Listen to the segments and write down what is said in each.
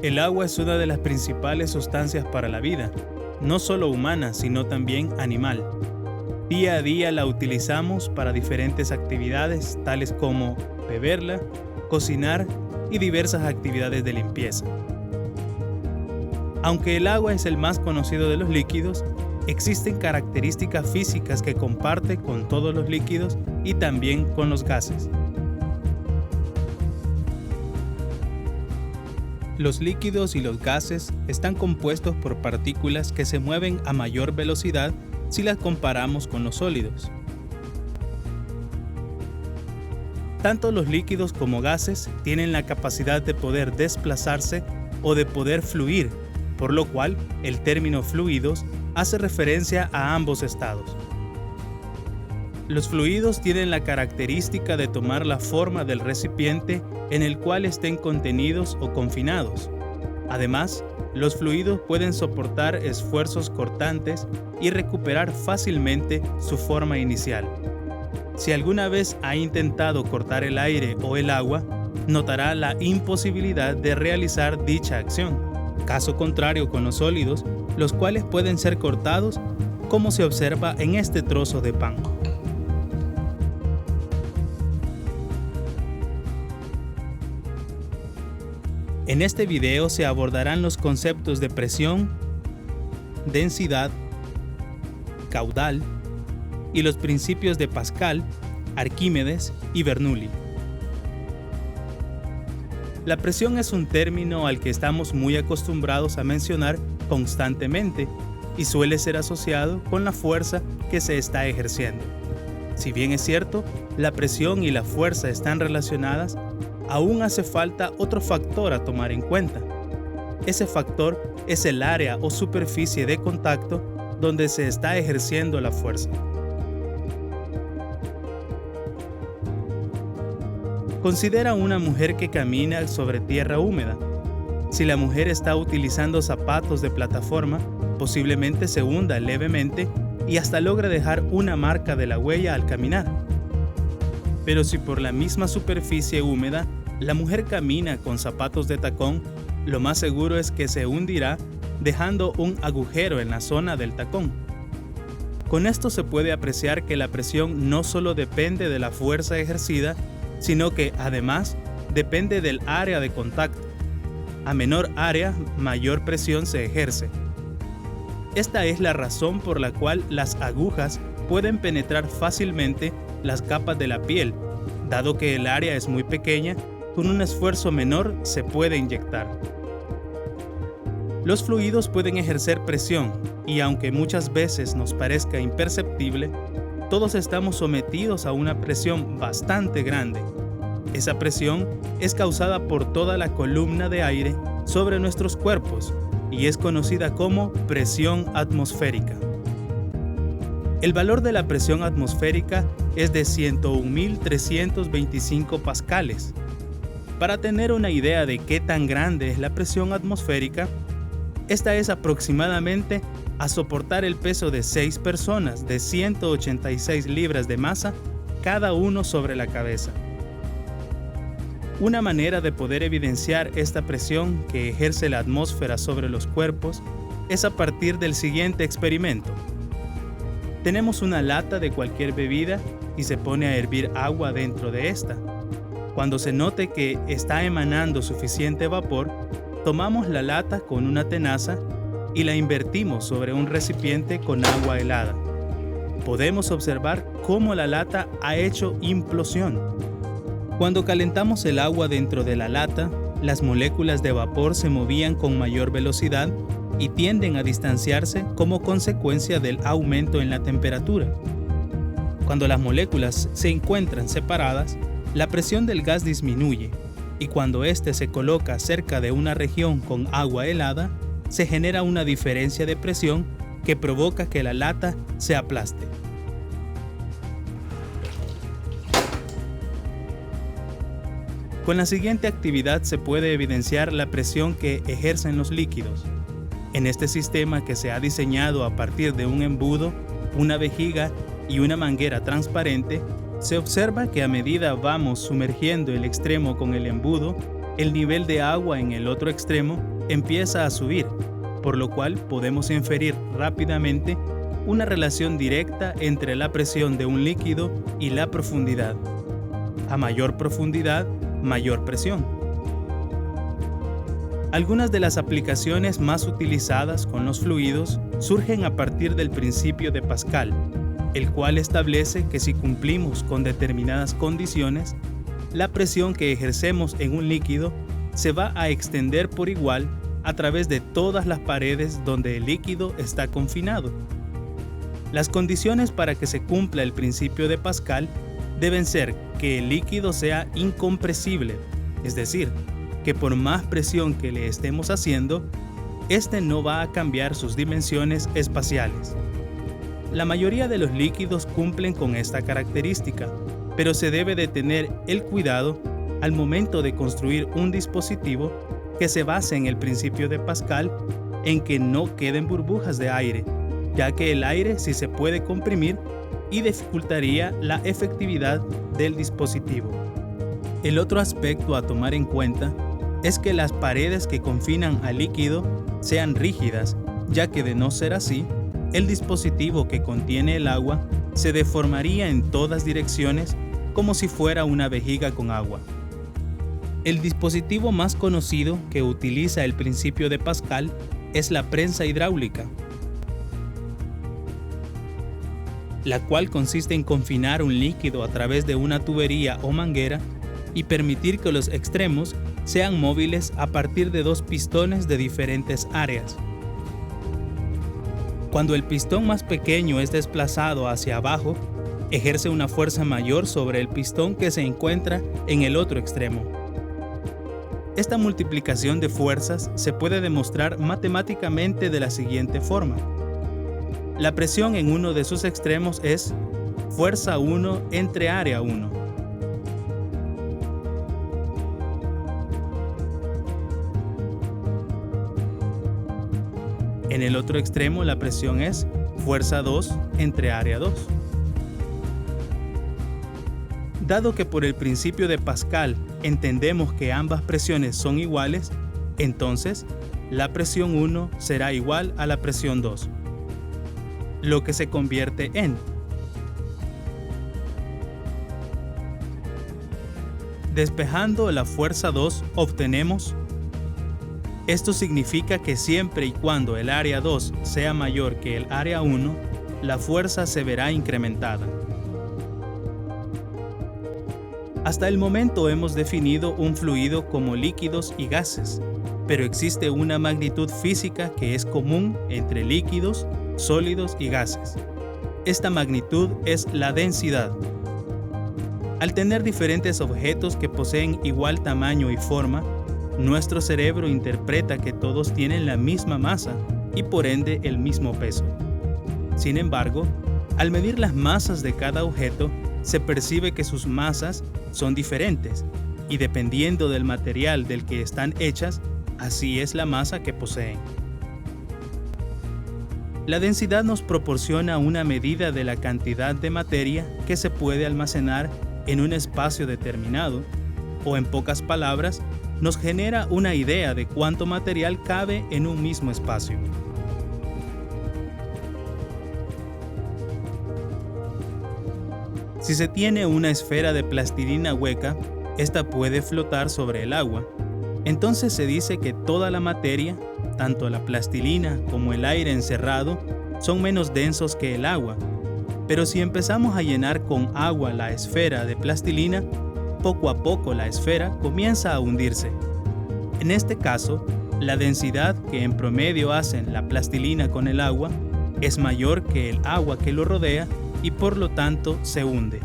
El agua es una de las principales sustancias para la vida, no solo humana, sino también animal. Día a día la utilizamos para diferentes actividades, tales como beberla, cocinar y diversas actividades de limpieza. Aunque el agua es el más conocido de los líquidos, existen características físicas que comparte con todos los líquidos y también con los gases. Los líquidos y los gases están compuestos por partículas que se mueven a mayor velocidad si las comparamos con los sólidos. Tanto los líquidos como gases tienen la capacidad de poder desplazarse o de poder fluir, por lo cual el término fluidos hace referencia a ambos estados. Los fluidos tienen la característica de tomar la forma del recipiente en el cual estén contenidos o confinados. Además, los fluidos pueden soportar esfuerzos cortantes y recuperar fácilmente su forma inicial. Si alguna vez ha intentado cortar el aire o el agua, notará la imposibilidad de realizar dicha acción. Caso contrario con los sólidos, los cuales pueden ser cortados, como se observa en este trozo de pan. En este video se abordarán los conceptos de presión, densidad, caudal y los principios de Pascal, Arquímedes y Bernoulli. La presión es un término al que estamos muy acostumbrados a mencionar constantemente y suele ser asociado con la fuerza que se está ejerciendo. Si bien es cierto, la presión y la fuerza están relacionadas, aún hace falta otro factor a tomar en cuenta. Ese factor es el área o superficie de contacto donde se está ejerciendo la fuerza. Considera una mujer que camina sobre tierra húmeda. Si la mujer está utilizando zapatos de plataforma, posiblemente se hunda levemente y hasta logre dejar una marca de la huella al caminar. Pero si por la misma superficie húmeda la mujer camina con zapatos de tacón, lo más seguro es que se hundirá dejando un agujero en la zona del tacón. Con esto se puede apreciar que la presión no solo depende de la fuerza ejercida, sino que además depende del área de contacto. A menor área, mayor presión se ejerce. Esta es la razón por la cual las agujas pueden penetrar fácilmente las capas de la piel, dado que el área es muy pequeña. Con un esfuerzo menor se puede inyectar. Los fluidos pueden ejercer presión y aunque muchas veces nos parezca imperceptible, todos estamos sometidos a una presión bastante grande. Esa presión es causada por toda la columna de aire sobre nuestros cuerpos y es conocida como presión atmosférica. El valor de la presión atmosférica es de 101.325 pascales. Para tener una idea de qué tan grande es la presión atmosférica, esta es aproximadamente a soportar el peso de 6 personas de 186 libras de masa cada uno sobre la cabeza. Una manera de poder evidenciar esta presión que ejerce la atmósfera sobre los cuerpos es a partir del siguiente experimento. Tenemos una lata de cualquier bebida y se pone a hervir agua dentro de esta. Cuando se note que está emanando suficiente vapor, tomamos la lata con una tenaza y la invertimos sobre un recipiente con agua helada. Podemos observar cómo la lata ha hecho implosión. Cuando calentamos el agua dentro de la lata, las moléculas de vapor se movían con mayor velocidad y tienden a distanciarse como consecuencia del aumento en la temperatura. Cuando las moléculas se encuentran separadas, la presión del gas disminuye y cuando éste se coloca cerca de una región con agua helada, se genera una diferencia de presión que provoca que la lata se aplaste. Con la siguiente actividad se puede evidenciar la presión que ejercen los líquidos. En este sistema que se ha diseñado a partir de un embudo, una vejiga y una manguera transparente, se observa que a medida vamos sumergiendo el extremo con el embudo, el nivel de agua en el otro extremo empieza a subir, por lo cual podemos inferir rápidamente una relación directa entre la presión de un líquido y la profundidad. A mayor profundidad, mayor presión. Algunas de las aplicaciones más utilizadas con los fluidos surgen a partir del principio de Pascal, el cual establece que si cumplimos con determinadas condiciones, la presión que ejercemos en un líquido se va a extender por igual a través de todas las paredes donde el líquido está confinado. Las condiciones para que se cumpla el principio de Pascal deben ser que el líquido sea incompresible, es decir, que por más presión que le estemos haciendo, este no va a cambiar sus dimensiones espaciales. La mayoría de los líquidos cumplen con esta característica, pero se debe de tener el cuidado al momento de construir un dispositivo que se base en el principio de Pascal en que no queden burbujas de aire, ya que el aire sí se puede comprimir y dificultaría la efectividad del dispositivo. El otro aspecto a tomar en cuenta es que las paredes que confinan al líquido sean rígidas, ya que de no ser así, el dispositivo que contiene el agua se deformaría en todas direcciones como si fuera una vejiga con agua. El dispositivo más conocido que utiliza el principio de Pascal es la prensa hidráulica, la cual consiste en confinar un líquido a través de una tubería o manguera y permitir que los extremos sean móviles a partir de dos pistones de diferentes áreas. Cuando el pistón más pequeño es desplazado hacia abajo, ejerce una fuerza mayor sobre el pistón que se encuentra en el otro extremo. Esta multiplicación de fuerzas se puede demostrar matemáticamente de la siguiente forma. La presión en uno de sus extremos es fuerza 1 entre área 1. En el otro extremo la presión es fuerza 2 entre área 2. Dado que por el principio de Pascal entendemos que ambas presiones son iguales, entonces la presión 1 será igual a la presión 2, lo que se convierte en despejando la fuerza 2 obtenemos. Esto significa que siempre y cuando el área 2 sea mayor que el área 1, la fuerza se verá incrementada. Hasta el momento hemos definido un fluido como líquidos y gases, pero existe una magnitud física que es común entre líquidos, sólidos y gases. Esta magnitud es la densidad. Al tener diferentes objetos que poseen igual tamaño y forma, nuestro cerebro interpreta que todos tienen la misma masa y por ende el mismo peso. Sin embargo, al medir las masas de cada objeto, se percibe que sus masas son diferentes y dependiendo del material del que están hechas, así es la masa que poseen. La densidad nos proporciona una medida de la cantidad de materia que se puede almacenar en un espacio determinado, o en pocas palabras, nos genera una idea de cuánto material cabe en un mismo espacio. Si se tiene una esfera de plastilina hueca, esta puede flotar sobre el agua. Entonces se dice que toda la materia, tanto la plastilina como el aire encerrado, son menos densos que el agua. Pero si empezamos a llenar con agua la esfera de plastilina, poco a poco la esfera comienza a hundirse. En este caso, la densidad que en promedio hacen la plastilina con el agua es mayor que el agua que lo rodea y por lo tanto se hunde.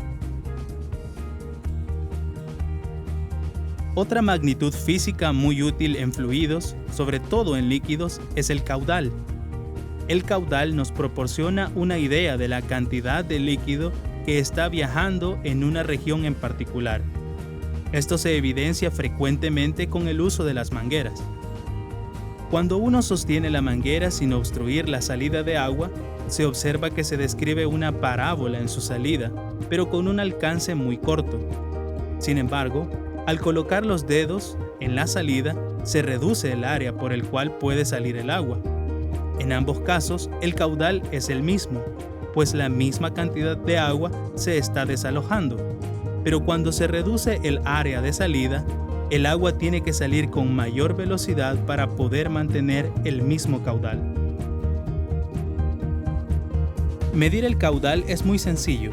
Otra magnitud física muy útil en fluidos, sobre todo en líquidos, es el caudal. El caudal nos proporciona una idea de la cantidad de líquido que está viajando en una región en particular. Esto se evidencia frecuentemente con el uso de las mangueras. Cuando uno sostiene la manguera sin obstruir la salida de agua, se observa que se describe una parábola en su salida, pero con un alcance muy corto. Sin embargo, al colocar los dedos, en la salida, se reduce el área por el cual puede salir el agua. En ambos casos, el caudal es el mismo, pues la misma cantidad de agua se está desalojando. Pero cuando se reduce el área de salida, el agua tiene que salir con mayor velocidad para poder mantener el mismo caudal. Medir el caudal es muy sencillo.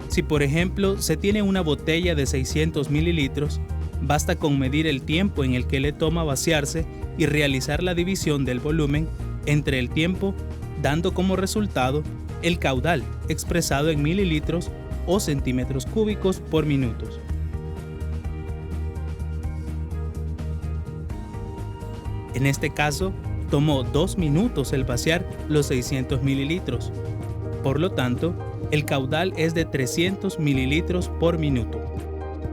Si por ejemplo se tiene una botella de 600 mililitros, basta con medir el tiempo en el que le toma vaciarse y realizar la división del volumen entre el tiempo, dando como resultado el caudal expresado en mililitros o centímetros cúbicos por minutos. En este caso, tomó 2 minutos el vaciar los 600 mililitros. Por lo tanto, el caudal es de 300 mililitros por minuto.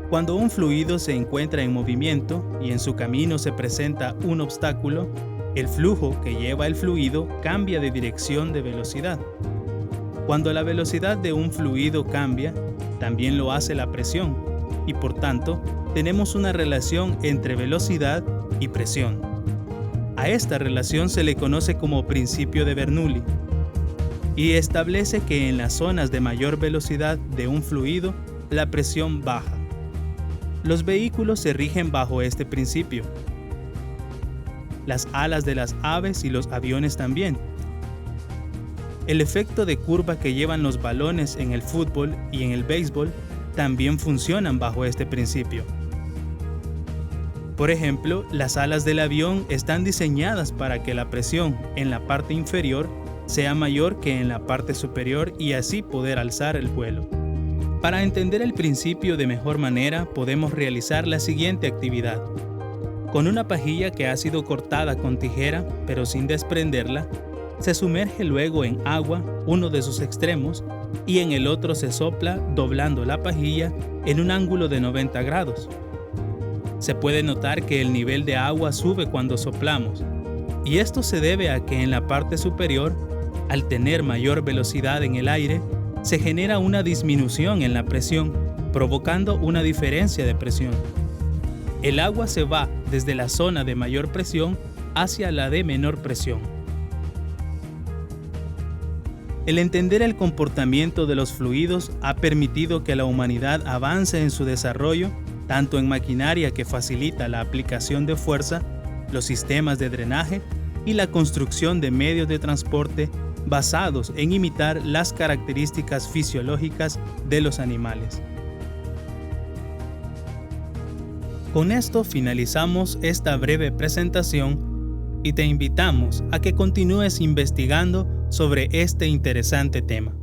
Cuando un fluido se encuentra en movimiento y en su camino se presenta un obstáculo, el flujo que lleva el fluido cambia de dirección de velocidad. Cuando la velocidad de un fluido cambia, también lo hace la presión, y por tanto, tenemos una relación entre velocidad y presión. A esta relación se le conoce como principio de Bernoulli, y establece que en las zonas de mayor velocidad de un fluido, la presión baja. Los vehículos se rigen bajo este principio. Las alas de las aves y los aviones también. El efecto de curva que llevan los balones en el fútbol y en el béisbol también funcionan bajo este principio. Por ejemplo, las alas del avión están diseñadas para que la presión en la parte inferior sea mayor que en la parte superior y así poder alzar el vuelo. Para entender el principio de mejor manera, podemos realizar la siguiente actividad. Con una pajilla que ha sido cortada con tijera, pero sin desprenderla, se sumerge luego en agua uno de sus extremos y en el otro se sopla doblando la pajilla en un ángulo de 90 grados. Se puede notar que el nivel de agua sube cuando soplamos, y esto se debe a que en la parte superior, al tener mayor velocidad en el aire, se genera una disminución en la presión, provocando una diferencia de presión. El agua se va desde la zona de mayor presión hacia la de menor presión. El entender el comportamiento de los fluidos ha permitido que la humanidad avance en su desarrollo, tanto en maquinaria que facilita la aplicación de fuerza, los sistemas de drenaje y la construcción de medios de transporte basados en imitar las características fisiológicas de los animales. Con esto finalizamos esta breve presentación y te invitamos a que continúes investigando sobre este interesante tema.